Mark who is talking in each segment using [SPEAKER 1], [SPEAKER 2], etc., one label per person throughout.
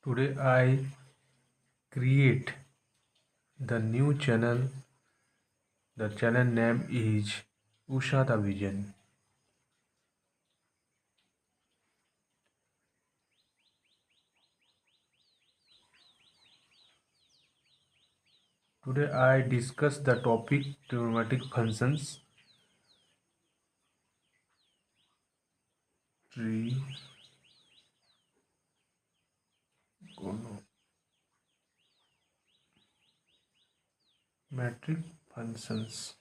[SPEAKER 1] Today I create the new channel. The channel name is Usha the Vision. Today I discuss the topic trigonometric functions. Trigonometric functions.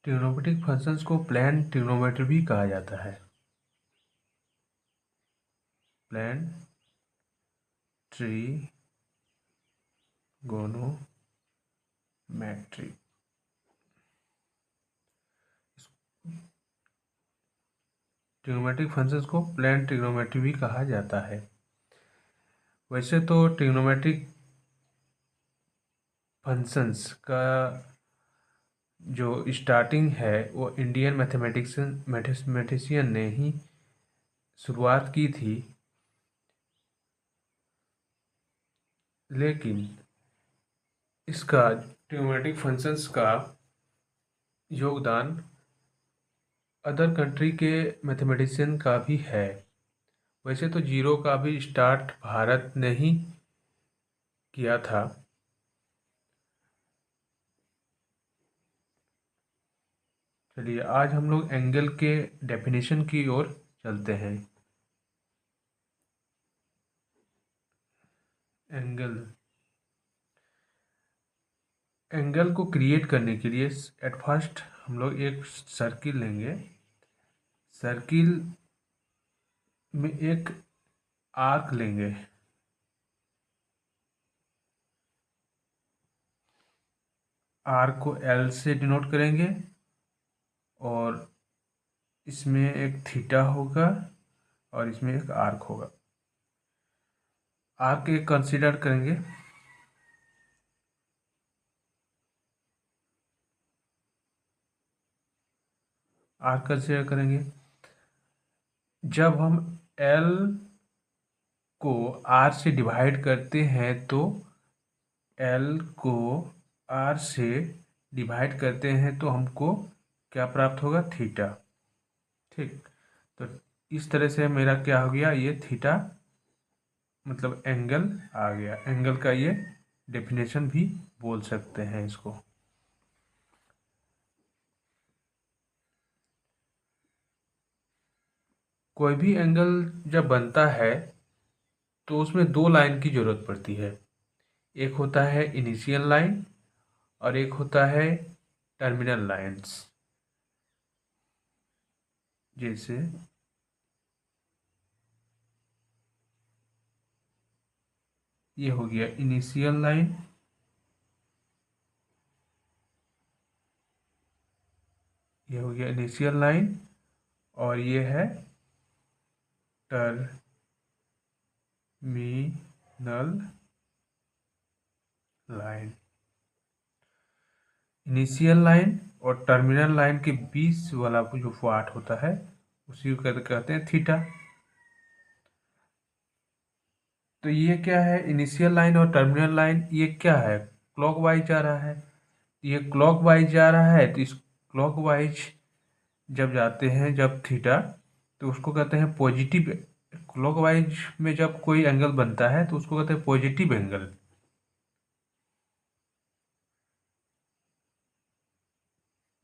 [SPEAKER 1] Trigonometric functions को plane trigonometry भी कहा जाता है। Plane trigonometry. Trigonometric functions को plane trigonometry भी कहा जाता है। वैसे तो ट्रिग्नोमेट्रिक फंक्शंस का जो स्टार्टिंग है वो इंडियन मैथमेटिशियन ने ही शुरुआत की थी, लेकिन इसका ट्रिग्नोमेट्रिक फंक्शंस का योगदान अदर कंट्री के मैथमेटिशियन का भी है। वैसे तो जीरो का भी स्टार्ट भारत ने ही किया था। चलिए आज हम लोग एंगल के डेफिनेशन की ओर चलते हैं। एंगल को क्रिएट करने के लिए एट फर्स्ट हम लोग एक सर्किल लेंगे। सर्किल में एक आर्क लेंगे। आर्क को एल से डिनोट करेंगे और इसमें एक थीटा होगा और इसमें एक आर्क होगा। आर्क एक कंसीडर करेंगे। आर्क कंसीडर करेंगे जब हम एल को आर से डिवाइड करते हैं तो एल को आर से डिवाइड करते हैं तो हमको क्या प्राप्त होगा? थीटा। ठीक, तो इस तरह से मेरा क्या हो गया? ये थीटा मतलब एंगल आ गया। एंगल का ये डेफिनेशन भी बोल सकते हैं इसको। कोई भी एंगल जब बनता है तो उसमें दो लाइन की ज़रूरत पड़ती है। एक होता है इनिशियल लाइन और एक होता है टर्मिनल लाइंस। जैसे ये हो गया इनिशियल लाइन, ये हो गया इनिशियल लाइन और ये है टर्मिनल लाइन। इनिशियल लाइन और टर्मिनल लाइन के बीच वाला जो पार्ट होता है उसी को कहते हैं थीटा। तो ये क्या है? इनिशियल लाइन और टर्मिनल लाइन ये क्या है? क्लॉकवाइज जा रहा है। ये क्लॉकवाइज जा रहा है तो इस क्लॉकवाइज जब जाते हैं जब थीटा, तो उसको कहते हैं पॉजिटिव। क्लॉकवाइज में जब कोई एंगल बनता है तो उसको कहते हैं positive angle.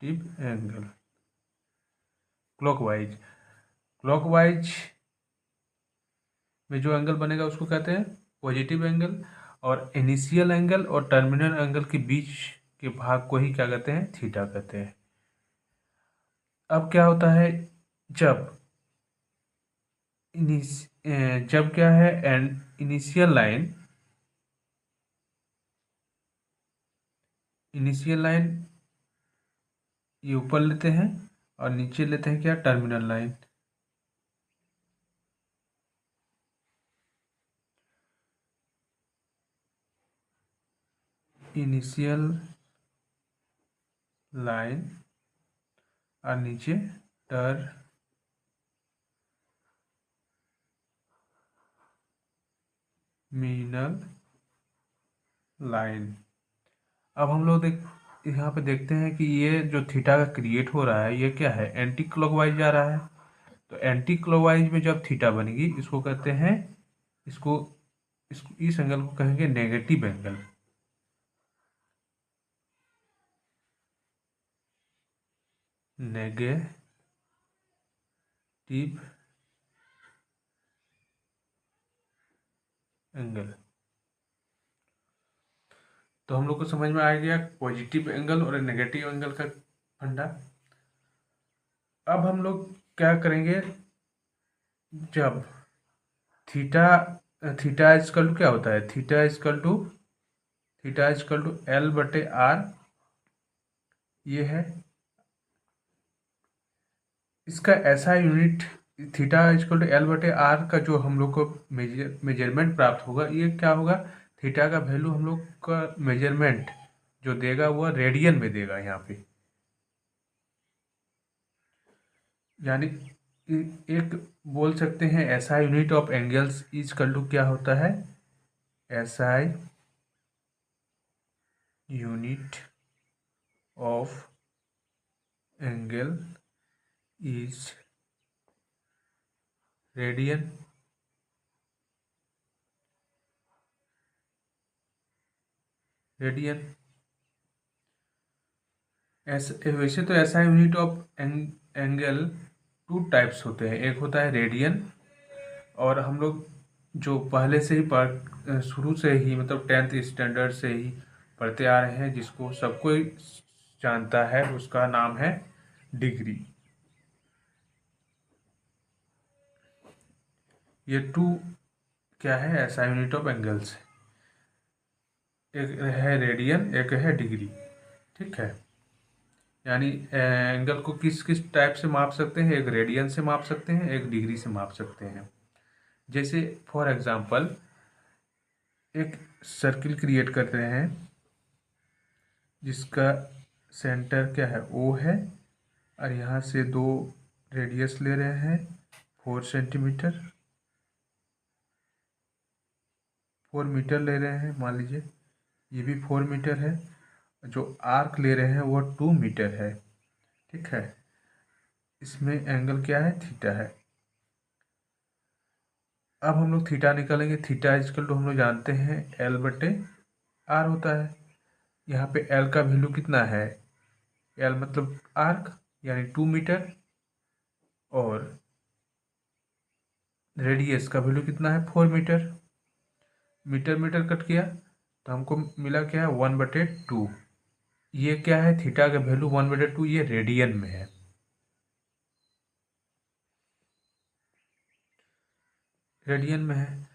[SPEAKER 1] Angle clockwise, clockwise में जो एंगल बनेगा उसको कहते हैं पॉजिटिव एंगल। और इनिशियल एंगल और टर्मिनल एंगल के बीच के भाग को ही क्या कहते हैं? थीटा कहते हैं। अब क्या होता है जब जब क्या है and initial line, initial line ये ऊपर लेते हैं और नीचे लेते हैं क्या? Terminal line. इनिशियल लाइन और नीचे टर्मिनल लाइन। अब हम लोग यहाँ पे देखते हैं कि ये जो थीटा का क्रिएट हो रहा है ये क्या है, एंटी क्लॉकवाइज जा रहा है। तो एंटी क्लॉकवाइज में जब थीटा बनेगी इसको कहते हैं, इसको इस एंगल को कहेंगे नेगेटिव एंगल। Negative angle. तो हम लोग को समझ में आ गया पॉजिटिव एंगल और नेगेटिव एंगल का फंडा। अब हम लोग क्या करेंगे, जब थीटा थीटा इजकल टू क्या होता है, थीटा इजकल टू एल बटे आर, ये है इसका ऐसा unit. Theta equal to L बटे आर का जो हम लोग को मेजरमेंट प्राप्त होगा, ये क्या होगा, थीटा का वैल्यू हम लोग का मेजरमेंट जो देगा वो रेडियन में देगा यहाँ पे। यानी एक बोल सकते हैं SI unit of angles equal to क्या होता है, SI unit of angle is radian. वैसे तो SI unit of angle two types होते हैं, एक होता है रेडियन, और हम लोग जो पहले से ही शुरू से ही मतलब 10th स्टैंडर्ड से ही पढ़ते आ रहे हैं, जिसको सब कोई जानता है, उसका नाम है डिग्री। ये टू क्या है, ऐसा यूनिट ऑफ एंगल्स, एक है रेडियन एक है डिग्री। ठीक है, यानी एंगल को किस किस टाइप से माप सकते हैं, एक रेडियन से माप सकते हैं, एक डिग्री से माप सकते हैं। जैसे फॉर एग्जांपल एक सर्किल क्रिएट कर रहे हैं जिसका सेंटर क्या है, ओ है, और यहाँ से दो रेडियस ले रहे हैं 4 सेंटीमीटर, 4 मीटर ले रहे हैं, मान लीजिए ये भी 4 मीटर है, जो आर्क ले रहे हैं वो 2 मीटर है। ठीक है, इसमें एंगल क्या है, थीटा है। अब हम लोग थीटा निकालेंगे, थीटा इजकल टू हम लोग जानते हैं एल बटे आर होता है। यहाँ पे एल का वैल्यू कितना है, एल मतलब आर्क यानी 2 मीटर, और रेडियस का वैल्यू कितना है 4 मीटर। मीटर मीटर कट किया तो हमको मिला क्या है 1/2। ये क्या है, थीटा का वैल्यू 1/2, ये रेडियन में है। रेडियन में है।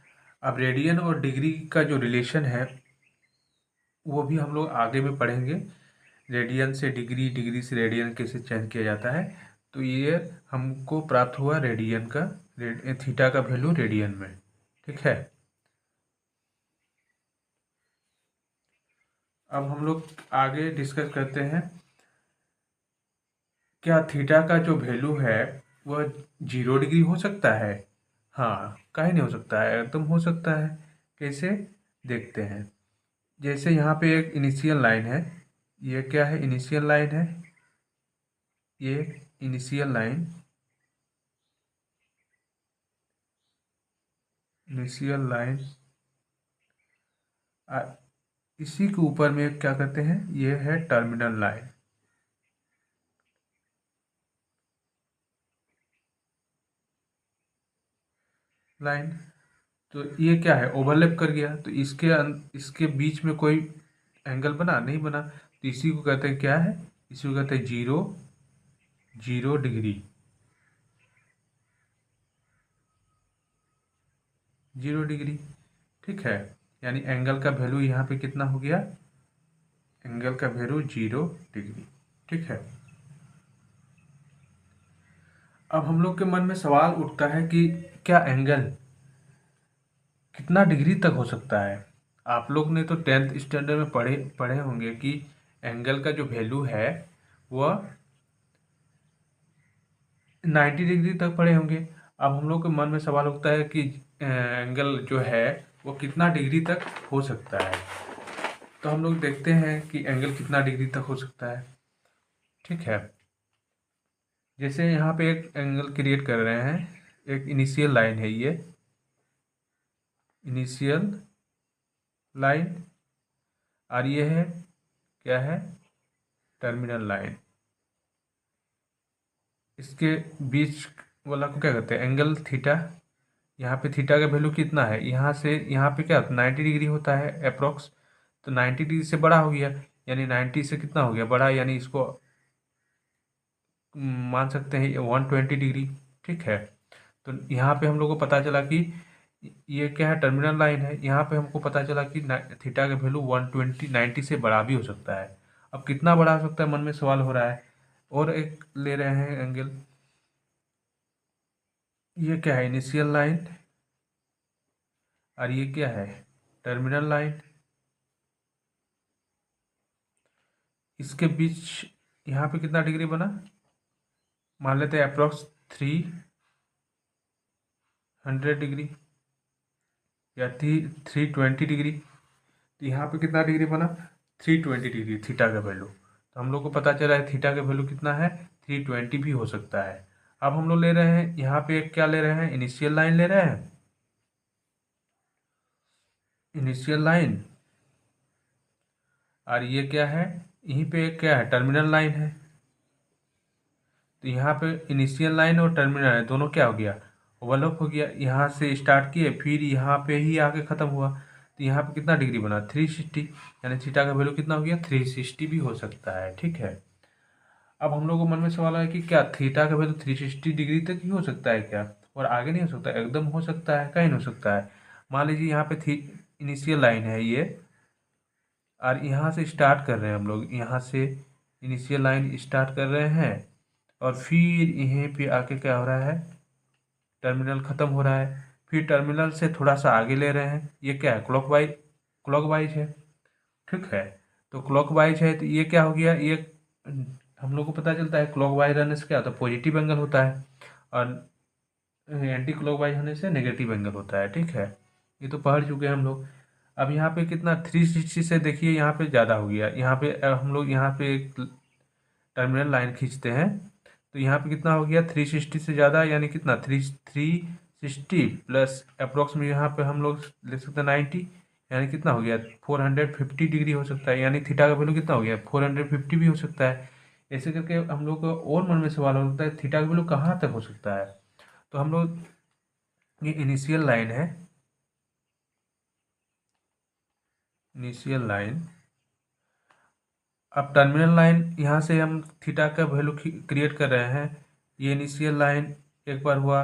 [SPEAKER 1] अब रेडियन और डिग्री का जो रिलेशन है वो भी हम लोग आगे में पढ़ेंगे, रेडियन से डिग्री, डिग्री से रेडियन कैसे चेंज किया जाता है। तो ये हमको प्राप्त हुआ रेडियन का, थीटा का वैल्यू रेडियन में। ठीक है, अब हम लोग आगे डिस्कस करते हैं, क्या थीटा का जो वैल्यू है वह 0 डिग्री हो सकता है। हाँ, काहे नहीं हो सकता है, एकदम हो सकता है। कैसे, देखते हैं। जैसे यहाँ पे एक इनिशियल लाइन है, ये क्या है, इनिशियल लाइन है, ये इनिशियल लाइन, इनिशियल लाइन, इसी के ऊपर में क्या करते हैं, ये है टर्मिनल लाइन। तो ये क्या है, ओवरलैप कर गया, तो इसके बीच में कोई एंगल बना नहीं बना, तो इसी को कहते हैं क्या है, इसी को कहते हैं 0 डिग्री। 0 डिग्री, ठीक है। यानी एंगल का वैल्यू यहाँ पे कितना हो गया, एंगल का वैल्यू 0 डिग्री। ठीक है, अब हम लोग के मन में सवाल उठता है कि क्या एंगल कितना डिग्री तक हो सकता है। आप लोग ने तो 10th स्टैंडर्ड में पढ़े होंगे कि एंगल का जो वैल्यू है वह 90 डिग्री तक पड़े होंगे। अब हम लोग के मन में सवाल उठता है कि एंगल जो है वो कितना डिग्री तक हो सकता है। तो हम लोग देखते हैं कि एंगल कितना डिग्री तक हो सकता है। ठीक है, जैसे यहाँ पे एक एंगल क्रिएट कर रहे हैं, एक इनिशियल लाइन है, ये इनिशियल लाइन, और ये है क्या है, टर्मिनल लाइन। इसके बीच वाला को क्या कहते हैं, एंगल थीटा। यहाँ पे थीटा का वैल्यू कितना है, यहाँ से यहाँ पे क्या 90 डिग्री होता है अप्रोक्स। तो 90 डिग्री से बड़ा हो गया, यानी 90 से कितना हो गया बड़ा, यानी इसको मान सकते हैं 120 डिग्री। ठीक है, तो यहाँ पे हम लोग को पता चला कि ये क्या है, टर्मिनल लाइन है। यहाँ पे हमको पता चला कि थीटा का वैल्यू 120 90 से बड़ा भी हो सकता है। अब कितना बड़ा हो सकता है, मन में सवाल हो रहा है। और एक ले रहे हैं एंगल, ये क्या है, इनिशियल लाइन, और ये क्या है, टर्मिनल लाइन। इसके बीच यहाँ पे कितना डिग्री बना, मान लेते हैं अप्रोक्स 300 डिग्री या 320 डिग्री। तो यहाँ पे कितना डिग्री बना, 320 डिग्री थीटा का वैल्यू। तो हम लोग को पता चला है थीटा का वैल्यू कितना है, 320 भी हो सकता है। अब हम लोग ले रहे हैं यहाँ पे क्या ले रहे हैं, इनिशियल लाइन ले रहे हैं, इनिशियल लाइन, और ये क्या है, यहीं पे एक क्या है, टर्मिनल लाइन है। तो यहाँ पे इनिशियल लाइन और टर्मिनल लाइन दोनों क्या हो गया, ओवरलैप हो गया। यहाँ से स्टार्ट किए फिर यहाँ पे ही आके ख़त्म हुआ। तो यहाँ पे कितना डिग्री बना, 360, यानी थीटा का वैल्यू कितना हो गया, 360 भी हो सकता है। ठीक है, अब हम लोग को मन में सवाल है कि क्या थीटा का वैल्यू 360 डिग्री तक ही हो सकता है क्या, और आगे नहीं हो सकता, एकदम हो सकता है, कहीं नहीं हो सकता है। मान लीजिए यहाँ पे थी इनिशियल लाइन है ये, और यहाँ से स्टार्ट कर रहे हैं हम लोग, यहाँ से इनिशियल लाइन स्टार्ट कर रहे हैं, और फिर यहीं पे आके क्या हो रहा है, टर्मिनल ख़त्म हो रहा है। फिर टर्मिनल से थोड़ा सा आगे ले रहे हैं, ये क्या है, क्लॉकवाइज है। ठीक है, तो क्लॉकवाइज है, तो ये क्या हो गया, ये हम लोग को पता चलता है क्लॉकवाइज रहने से क्या होता है, पॉजिटिव एंगल होता है, और एंटी क्लॉकवाइज होने से नेगेटिव एंगल होता है। ठीक है, ये तो पढ़ चुके हैं हम लोग। अब यहाँ पे कितना 360 से देखिए, यहाँ पे ज़्यादा हो गया। यहाँ पे हम लोग यहाँ पे एक टर्मिनल लाइन खींचते हैं, तो यहाँ पे कितना हो गया, 360 से ज़्यादा, यानी कितना 360 प्लस अप्रोक्स में यहाँ पे हम लोग ले सकते हैं 90, यानी कितना हो गया 450 डिग्री हो सकता है। यानी थीटा का वैल्यू कितना हो गया, 450 भी हो सकता है। ऐसे करके हम लोग को और मन में सवाल हो सकता है थीटा का वैल्यू कहाँ तक हो सकता है। तो हम लोग, ये इनिशियल लाइन है, इनिशियल लाइन। अब टर्मिनल लाइन, यहाँ से हम थीटा का वैल्यू क्रिएट कर रहे हैं। ये इनिशियल लाइन एक बार हुआ,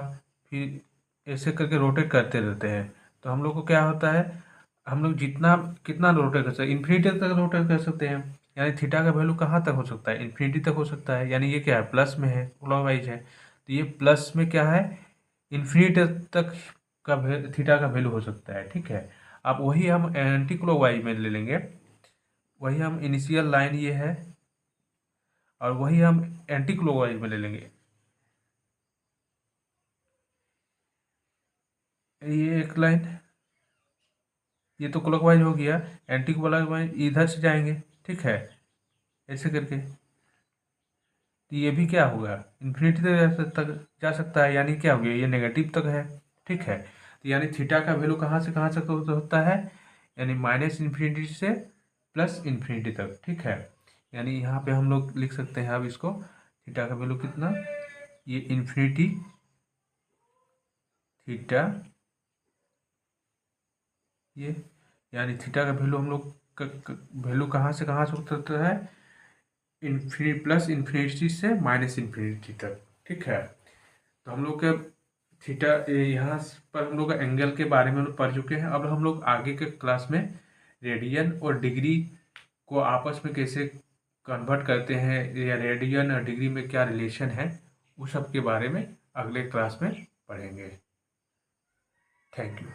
[SPEAKER 1] फिर ऐसे करके रोटेट करते रहते हैं। तो हम लोग को क्या होता है, हम लोग जितना कितना रोटेट कर सकते हैं, इन्फिनिटी तक रोटेट कर सकते हैं। यानी थीटा का वैल्यू कहाँ तक हो सकता है, इन्फिनिटी तक हो सकता है। यानी ये क्या है, प्लस में है, क्लॉकवाइज है, तो ये प्लस में क्या है, इन्फिनिटी तक का थीटा का वैल्यू हो सकता है। ठीक है, अब वही हम एंटी क्लॉकवाइज में ले लेंगे, वही हम इनिशियल लाइन ये है, और वही हम एंटी क्लॉकवाइज में ले लेंगे। ये एक लाइन, ये तो क्लॉकवाइज हो गया, एंटी क्लॉकवाइज इधर से जाएंगे। ठीक है, ऐसे करके, तो ये भी क्या होगा, इन्फिनिटी तक जा सकता है। यानी क्या हो गया, ये नेगेटिव तक है। ठीक है, तो यानी थीटा का वैल्यू कहाँ से होता है, यानी माइनस इन्फिनिटी से प्लस इन्फिनिटी तक। ठीक है, यानी यहाँ पे हम लोग लिख सकते हैं अब इसको, थीटा का वैल्यू कितना, ये इन्फिनिटी थीटा, ये यानी थीटा का वैल्यू हम लोग वैल्यू कहाँ से हो सकता है, इन्फिनिटी प्लस इन्फिनिटी से माइनस इन्फिनिटी तक। ठीक है, तो हम लोग के थीटा यहाँ पर हम लोग का एंगल के बारे में पढ़ चुके हैं। अब हम लोग आगे के क्लास में रेडियन और डिग्री को आपस में कैसे कन्वर्ट करते हैं, या रेडियन और डिग्री में क्या रिलेशन है, उस सब के बारे में अगले क्लास में पढ़ेंगे। Thank you.